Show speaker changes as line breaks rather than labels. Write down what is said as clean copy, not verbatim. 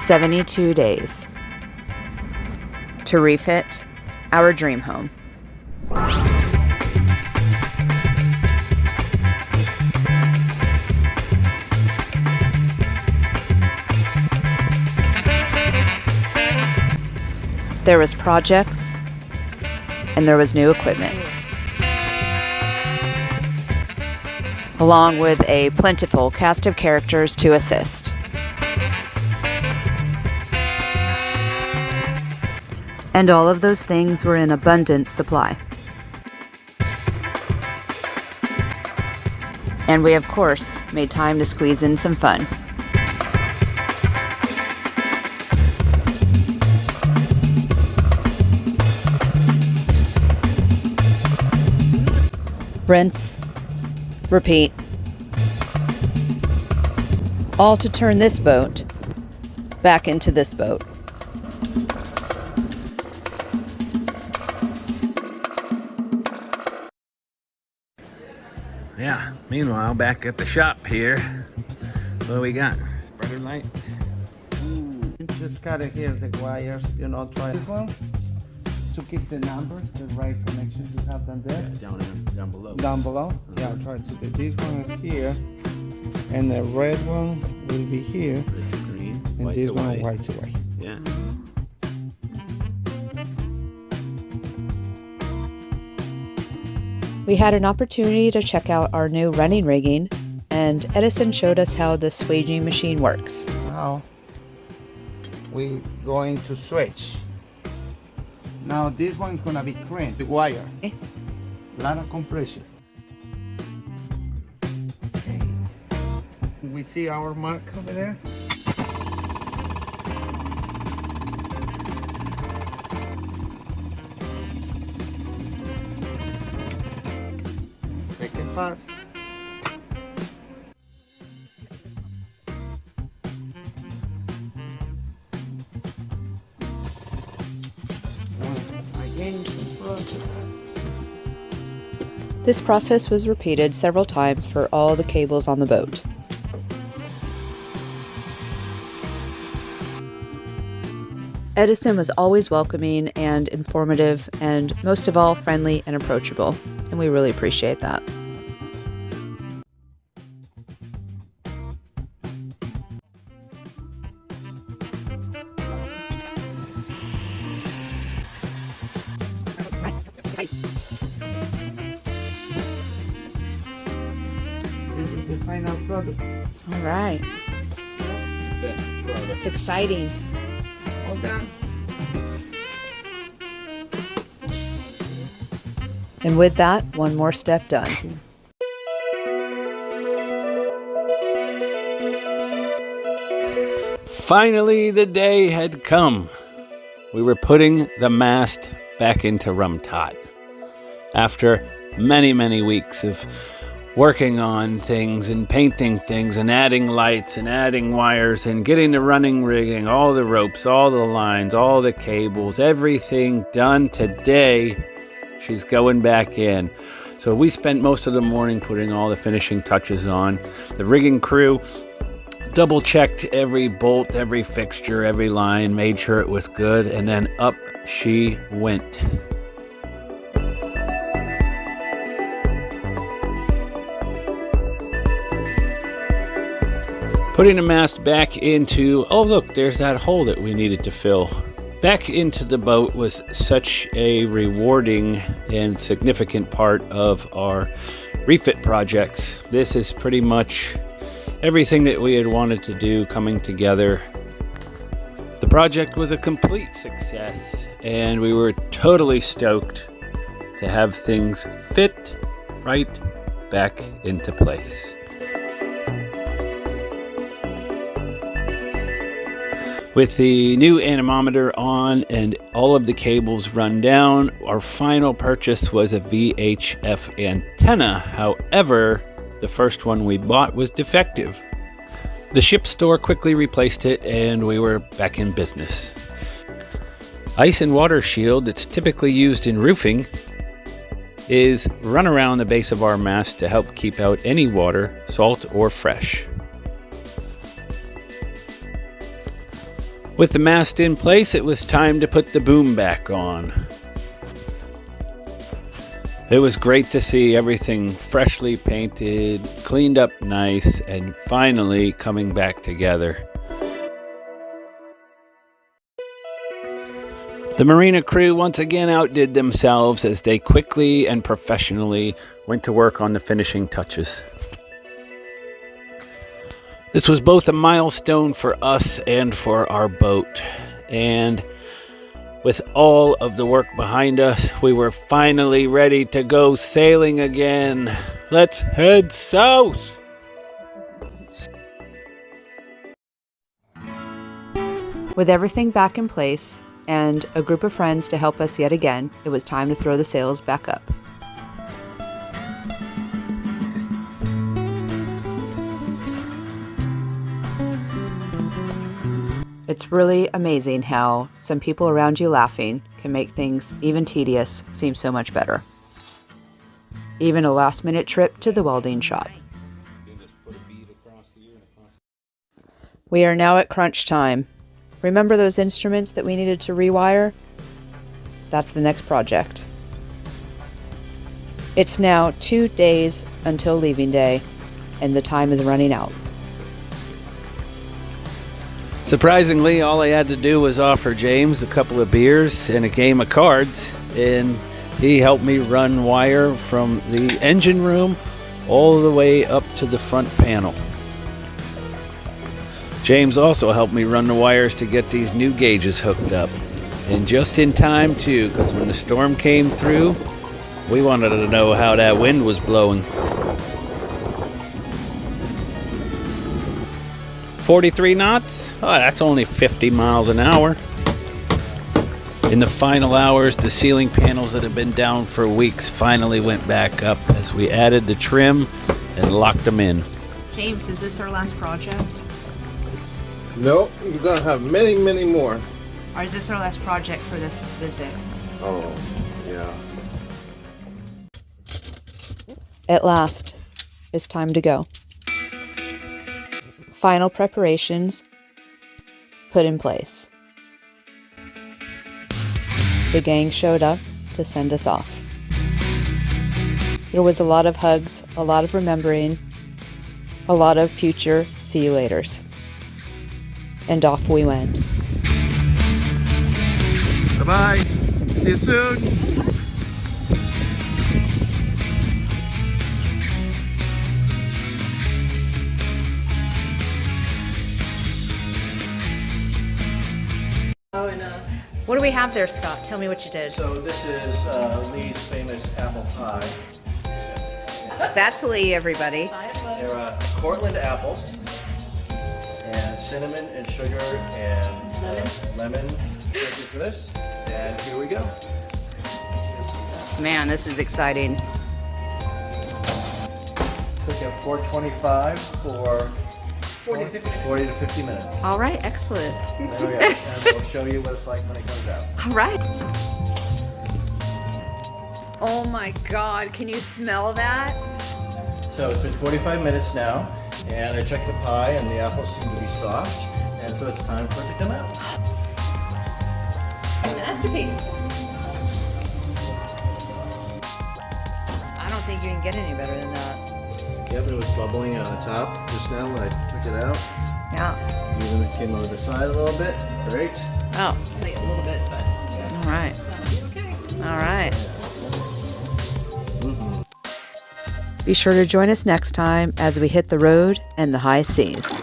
72 days to refit our dream home. There was projects, and there was new equipment, along with a plentiful cast of characters to assist. And all of those things were in abundant supply. And we, of course, made time to squeeze in some fun. Rinse, repeat, all to turn this boat back into this boat.
Yeah, meanwhile, back at the shop here, what do we got? Spreader lights.
Just gotta here the wires, try this one to keep the numbers, the right connections you have down there.
Down below.
Down below? Yeah, try to do this one is here, and the red one will be here,
Red to green,
and
white
this
to
one
white.
white to white.
Yeah.
We had an opportunity to check out our new running rigging, and Edison showed us how the swaging machine works.
Now we going to switch. Now this one's gonna be crank, the wire. A lot of compression. Okay. We see our mark over there. Second pass. Again.
This process was repeated several times for all the cables on the boat. Edison was always welcoming and informative, and most of all, friendly and approachable, and we really appreciate that.
This is the final product.
All right,
Best product.
it's exciting.
All done.
And with that, one more step done.
Finally, the day had come. We were putting the mast back into Rumtot. After many, many weeks of working on things and painting things and adding lights and adding wires and getting the running rigging, all the ropes, all the lines, all the cables, everything done today, she's going back in. So we spent most of the morning putting all the finishing touches on. The rigging crew double checked every bolt, every fixture, every line, made sure it was good, and then up she went. Putting the mast back into, oh look, there's that hole that we needed to fill. Back into the boat was such a rewarding and significant part of our refit projects. This is pretty much everything that we had wanted to do coming together. The project was a complete success, and we were totally stoked to have things fit right back into place. With the new anemometer on and all of the cables run down, our final purchase was a VHF antenna. However, the first one we bought was defective. The ship store quickly replaced it, and we were back in business. Ice and water shield that's typically used in roofing is run around the base of our mast to help keep out any water, salt or fresh. With the mast in place, it was time to put the boom back on. It was great to see everything freshly painted, cleaned up nice, and finally coming back together. The marina crew once again outdid themselves as they quickly and professionally went to work on the finishing touches. This was both a milestone for us and for our boat, and with all of the work behind us, we were finally ready to go sailing again. Let's head south!
With everything back in place and a group of friends to help us yet again, it was time to throw the sails back up. It's really amazing how some people around you laughing can make things, even tedious, seem so much better. Even a last-minute trip to the welding shop. We are now at crunch time. Remember those instruments that we needed to rewire? That's the next project. It's now 2 days until leaving day, and the time is running out.
Surprisingly, all I had to do was offer James a couple of beers and a game of cards, and he helped me run wire from the engine room all the way up to the front panel. James also helped me run the wires to get these new gauges hooked up. And just in time too, because when the storm came through, we wanted to know how that wind was blowing. 43 knots? Oh, that's only 50 miles an hour. In the final hours, the ceiling panels that had been down for weeks finally went back up as we added the trim and locked them in.
James, is this our last project?
Nope, you're gonna have many, many more.
Or is this our last project for this visit?
Oh, yeah.
At last, it's time to go. Final preparations put in place. The gang showed up to send us off. There was a lot of hugs, a lot of remembering, a lot of future see you laters. And off we went.
Bye-bye. See you soon.
What do we have there, Scott? Tell me what you did.
So this is Lee's famous apple pie.
That's Lee, everybody.
They're Cortland apples and cinnamon and sugar and lemon for this. And here we go.
Man, this is exciting.
Cook at 425 for 40 to 50 minutes.
All right, excellent.
There we go. And we'll show you what it's like when it comes out.
All right. Oh my God, can you smell that?
So it's been 45 minutes now, and I checked the pie and the apples seem to be soft, and so it's time for it to come out.
Masterpiece. I don't think you can get any better than that.
Yep, it was bubbling on the top just now when I took it out.
Yeah.
Even it came over the side a little bit. Great.
Oh. A little bit, but. All right. All right. Be sure to join us next time as we hit the road and the high seas.